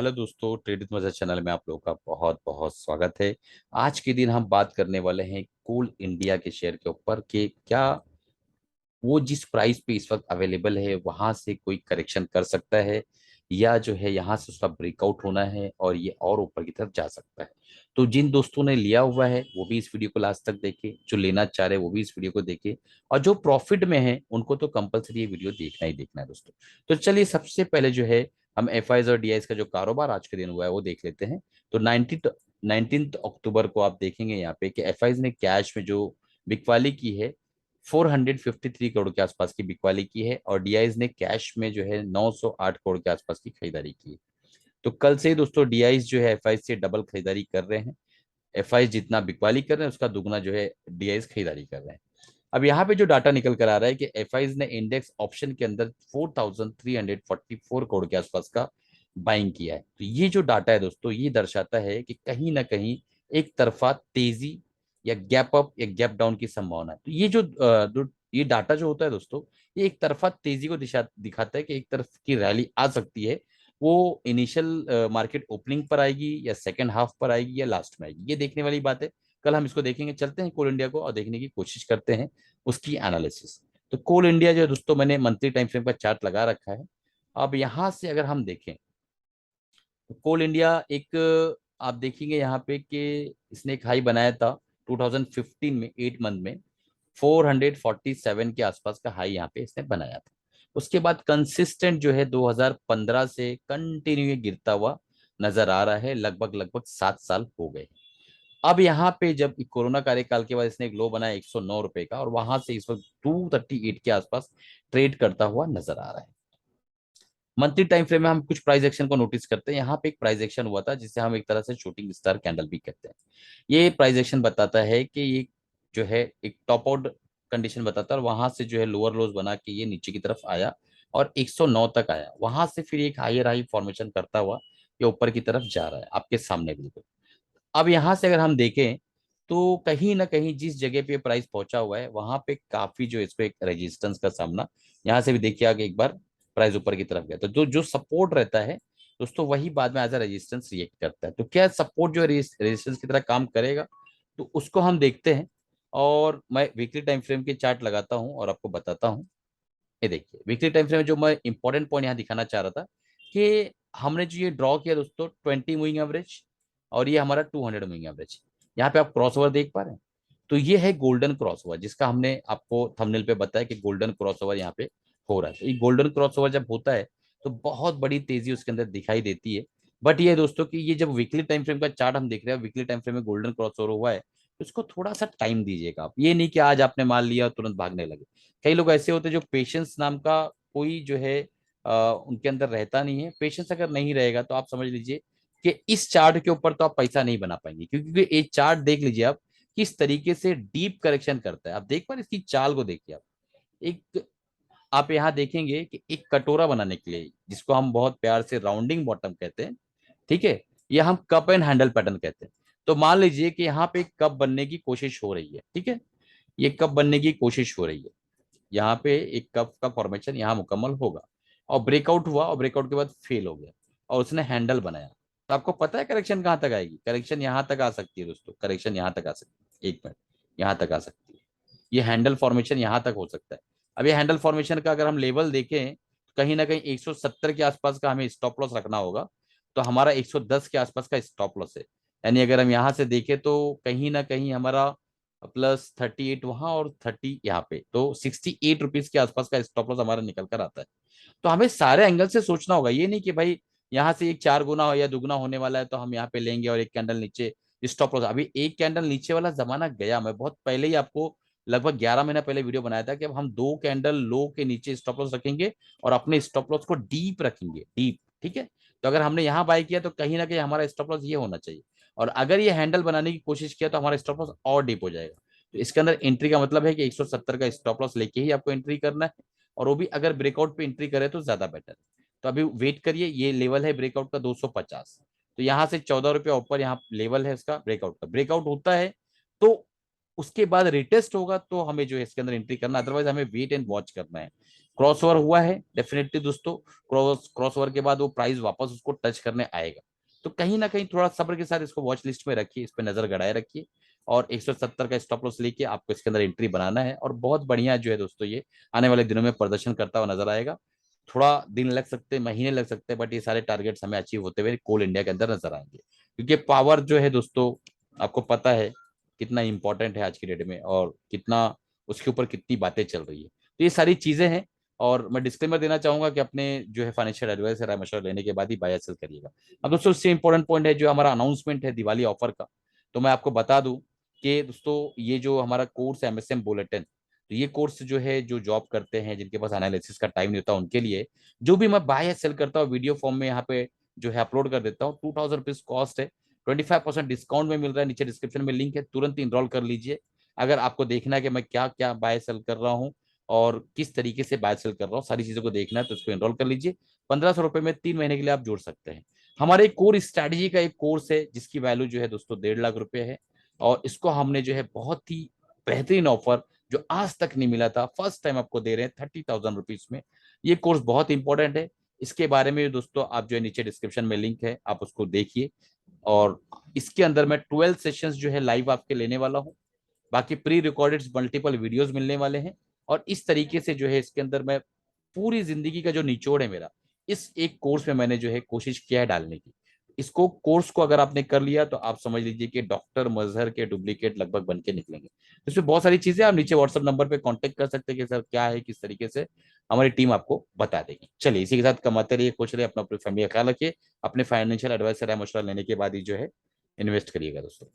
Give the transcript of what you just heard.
Hello दोस्तों, trade with मजा channel में आप लोगों का बहुत बहुत स्वागत है। आज के दिन हम बात करने वाले हैं कोल इंडिया के शेयर के ऊपर कि क्या वो जिस प्राइस पे इस वक्त अवेलेबल है वहां से कोई करेक्शन कर सकता है, या जो है यहाँ से उसका ब्रेकआउट होना है और ये और ऊपर की तरफ जा सकता है। तो जिन दोस्तों ने लिया हुआ है वो भी इस वीडियो को लास्ट तक देखे, जो लेना चाह रहे हैं वो भी इस वीडियो को देखे, और जो प्रॉफिट में है उनको तो कंपलसरी ये वीडियो देखना ही देखना है दोस्तों। तो चलिए सबसे पहले जो है हम एफ और डीआईज का जो कारोबार आज के दिन हुआ है वो देख लेते हैं। तो 19 अक्टूबर को आप देखेंगे यहाँ पे कि एफ ने कैश में जो बिकवाली की है 453 करोड़ के आसपास की बिकवाली की है, और डीआईज ने कैश में जो है 908 करोड़ के आसपास की खरीदारी की है। तो कल से ही दोस्तों डीआईज जो है एफआई से डबल खरीदारी कर रहे हैं। एफआई जितना बिकवाली कर रहे हैं उसका दुगना जो है डीआईज खरीदारी कर रहे हैं। अब यहाँ पे जो डाटा निकल कर आ रहा है कि एफआईज ने इंडेक्स ऑप्शन के अंदर 4344 करोड़ के आसपास का बाइंग किया है। तो ये जो डाटा है दोस्तों ये दर्शाता है कि कहीं ना कहीं एक तरफा तेजी या गैप अप या गैप डाउन की संभावना है। तो ये डाटा जो होता है दोस्तों ये एक तरफा तेजी को दिशा दिखाता है कि एक तरफ की रैली आ सकती है। वो इनिशियल मार्केट ओपनिंग पर आएगी या सेकेंड हाफ पर आएगी या लास्ट में आएगी, ये देखने वाली बात है। कल हम इसको देखेंगे, चलते हैं कोल इंडिया को और देखने की कोशिश करते हैं उसकी एनालिसिस। तो कोल इंडिया जो है दोस्तों मैंने मंथली टाइम फ्रेम का चार्ट लगा रखा है। अब यहां से अगर हम देखें तो कोल इंडिया एक आप देखेंगे यहाँ पे कि इसने एक हाई बनाया था 2015 में 8 मंथ में 447 के आसपास का हाई यहाँ पे इसने बनाया था। उसके बाद कंसिस्टेंट जो है 2015 से कंटिन्यू गिरता हुआ नजर आ रहा है, लगभग लगभग 7 साल हो गए। अब यहाँ पे जब कोरोना कार्यकाल के बाद इसने एक लो बनाया 109 रुपए का, और वहां से इस वक्त 238 के आसपास ट्रेड करता हुआ नजर आ रहा है। मंथली टाइम फ्रेम में हम कुछ प्राइस एक्शन को नोटिस करते हैं। यहाँ पे एक प्राइस एक्शन हुआ था जिसे हम एक तरह से शूटिंग स्टार कैंडल भी कहते हैं। ये प्राइस एक्शन बताता है कि ये जो है एक टॉप आउट कंडीशन बताता है, और वहां से जो है लोअर लोज बना के ये नीचे की तरफ आया और 109 तक आया। वहां से फिर एक हायर हाई फॉर्मेशन करता हुआ ये ऊपर की तरफ जा रहा है आपके सामने बिल्कुल। अब यहां से अगर हम देखें तो कहीं ना कहीं जिस जगह पे प्राइस पहुंचा हुआ है वहां पे काफी जो इस पे एक रेजिस्टेंस का सामना, यहां से भी देखिए आगे एक बार प्राइस ऊपर की तरफ गया तो जो जो सपोर्ट रहता है दोस्तों वही बाद में एज अ रेजिस्टेंस रिएक्ट करता है। तो क्या सपोर्ट जो रेजिस्टेंस की तरह काम करेगा, तो उसको हम देखते हैं। और मैं वीकली टाइम फ्रेम के चार्ट लगाता हूं और आपको बताता हूं। ये देखिए वीकली टाइम फ्रेम में जो मैं इंपॉर्टेंट पॉइंट यहाँ दिखाना चाह रहा था कि हमने जो ये ड्रॉ किया दोस्तों 20 मूविंग एवरेज, और ये हमारा 200 मूविंग एवरेज। यहाँ पे आप क्रॉस ओवर देख पा रहे हैं। तो ये है गोल्डन क्रॉस ओवर जिसका हमने आपको थंबनेल पे बताया कि गोल्डन क्रॉस ओवर यहाँ पे हो रहा है। तो ये गोल्डन क्रॉस ओवर जब होता है तो बहुत बड़ी तेजी उसके अंदर दिखाई देती है। बट ये दोस्तों कि ये जब वीकली टाइम फ्रेम का चार्ट हम देख रहे हैं, वीकली टाइम फ्रेम में गोल्डन क्रॉस ओवर हुआ है, तो इसको थोड़ा सा टाइम दीजिएगा आप। ये नहीं कि आज आपने मान लिया और तुरंत भागने लगे। कई लोग ऐसे होते हैं जो पेशेंस नाम का कोई जो है उनके अंदर रहता नहीं है। पेशेंस अगर नहीं रहेगा तो आप समझ लीजिए कि इस चार्ट के ऊपर तो आप पैसा नहीं बना पाएंगे, क्योंकि ये चार्ट देख लीजिए आप किस तरीके से डीप करेक्शन करता है। आप देख पा रहे हैं? इसकी चाल को देखिए आप। एक आप यहाँ देखेंगे कि एक कटोरा बनाने के लिए जिसको हम बहुत प्यार से राउंडिंग बॉटम कहते हैं, ठीक है, या हम कप एंड हैंडल पैटर्न कहते हैं। तो मान लीजिए कि यहाँ पे एक कप बनने की कोशिश हो रही है, ठीक है, ये कप बनने की कोशिश हो रही है। यहाँ पे एक कप का फॉर्मेशन यहाँ मुकम्मल होगा, और ब्रेकआउट हुआ और ब्रेकआउट के बाद फेल हो गया और उसने हैंडल बनाया। तो आपको पता है करेक्शन कहाँ तक आएगी? करेक्शन यहाँ तक आ सकती है दोस्तों, करेक्शन यहाँ तक आ सकती है, 1 मिनट, यहाँ तक आ सकती है। ये हैंडल फॉर्मेशन यहाँ तक हो सकता है। अब ये हैंडल फॉर्मेशन का अगर हम लेवल देखें तो कहीं ना कहीं 170 के आसपास का हमें स्टॉप लॉस रखना होगा। तो हमारा 110 के आसपास का स्टॉप लॉस है। यानी अगर हम यहाँ से देखें तो कहीं ना कहीं हमारा +38 वहां और 30 यहाँ पे, तो 68 रुपीज के आसपास का स्टॉप लॉस हमारा निकल कर आता है। तो हमें सारे एंगल से सोचना होगा। ये नहीं कि भाई यहाँ से एक 4 गुना हो या दुगना होने वाला है तो हम यहाँ पे लेंगे और एक कैंडल नीचे स्टॉप लॉस। अभी एक कैंडल नीचे वाला जमाना गया। मैं बहुत पहले ही आपको लगभग 11 महीना पहले वीडियो बनाया था कि अब हम 2 कैंडल लो के नीचे स्टॉप लॉस रखेंगे और अपने स्टॉप लॉस को डीप रखेंगे, डीप, ठीक है। तो अगर हमने यहाँ बाय किया तो कहीं ना कहीं हमारा स्टॉप लॉस ये होना चाहिए, और अगर ये हैंडल बनाने की कोशिश किया तो हमारा स्टॉप लॉस और डीप हो जाएगा। तो इसके अंदर एंट्री का मतलब है कि 170 का स्टॉप लॉस लेके ही आपको एंट्री करना है, और वो भी अगर ब्रेकआउट पे एंट्री करे तो ज्यादा बेटर है। तो अभी वेट करिए, ये लेवल है ब्रेकआउट का 250। तो यहाँ से 14 रुपया ऊपर यहाँ लेवल है इसका ब्रेकआउट का। ब्रेकआउट होता है तो उसके बाद रिटेस्ट होगा तो हमें जो है इसके अंदर एंट्री करना, अदरवाइज हमें वेट एंड वॉच करना है। क्रॉस ओवर हुआ है डेफिनेटली दोस्तों, क्रॉस ओवर के बाद वो प्राइस वापस उसको टच करने आएगा। तो कहीं ना कहीं थोड़ा सब्र के साथ इसको वॉच लिस्ट में रखिए, इस पर नजर गड़ाए रखिए, और 170 का स्टॉप लॉस लेके आपको इसके अंदर एंट्री बनाना है। और बहुत बढ़िया जो है दोस्तों ये आने वाले दिनों में प्रदर्शन करता हुआ नजर आएगा। थोड़ा दिन लग सकते हैं, महीने लग सकते हैं, बट ये सारे टारगेट्स हमें अचीव होते हुए कोल इंडिया के अंदर नजर आएंगे। क्योंकि पावर जो है दोस्तों आपको पता है कितना इंपॉर्टेंट है आज की डेट में, और कितना उसके ऊपर कितनी बातें चल रही है। तो ये सारी चीजें हैं। और मैं डिस्क्लेमर देना चाहूंगा कि अपने जो है फाइनेंशियल एडवाइस राय मशवरा लेने के बाद ही बाय सेल करिएगा। अब दोस्तों इससे इंपॉर्टेंट पॉइंट है जो हमारा अनाउंसमेंट है दिवाली ऑफर का। तो मैं आपको बता दूं कि दोस्तों ये जो हमारा कोर्स है MSM बुलेटिन, तो ये कोर्स जो है जो जॉब करते हैं जिनके पास एनालिसिस का टाइम नहीं होता उनके लिए, जो भी मैं बाय सेल करता हूँ वीडियो फॉर्म में यहाँ पे जो है अपलोड कर देता हूँ। 2000 रुपीज कॉस्ट है, 25% डिस्काउंट में मिल रहा है। नीचे डिस्क्रिप्शन में लिंक है, तुरंत इनरोल कर लीजिए। अगर आपको देखना है कि मैं क्या क्या बाय सेल कर रहा हूँ और किस तरीके से बाय सेल कर रहा हूँ, सारी चीजों को देखना है तो इसको एनरोल कर लीजिए। 1500 रुपए में 3 महीने के लिए आप जोड़ सकते हैं। हमारे कोर स्ट्रैटेजी का एक कोर्स है जिसकी वैल्यू जो है दोस्तों 1.5 लाख रुपए है, और इसको हमने जो है बहुत ही बेहतरीन ऑफर जो आज तक नहीं मिला था, फर्स्ट टाइम आपको दे रहे हैं 30,000 रुपीज में। ये कोर्स बहुत इंपॉर्टेंट है। इसके बारे में दोस्तों आप जो है नीचे डिस्क्रिप्शन में लिंक है, आप उसको देखिए। और इसके अंदर मैं 12 सेशंस जो है लाइव आपके लेने वाला हूँ। बाकी प्री रिकॉर्डेड मल्टीपल वीडियोस मिलने वाले हैं। और इस तरीके से जो है इसके अंदर मैं पूरी जिंदगी का जो निचोड़ है मेरा, इस एक कोर्स में मैंने जो है कोशिश किया है डालने की। इसको कोर्स को अगर आपने कर लिया तो आप समझ लीजिए कि डॉक्टर मजहर के डुप्लीकेट लगभग बन के निकलेंगे। तो इसमें बहुत सारी चीजें आप नीचे व्हाट्सएप नंबर पे कांटेक्ट कर सकते हैं कि सर क्या है, किस तरीके से हमारी टीम आपको बता देगी। चलिए इसी के साथ कमाते रहिए, खुश रहिए, अपना अपनी फैमिली का ख्याल रखिए। अपने फाइनेंशियल एडवाइसर है मशवरा लेने के बाद ही जो है इन्वेस्ट करिएगा दोस्तों।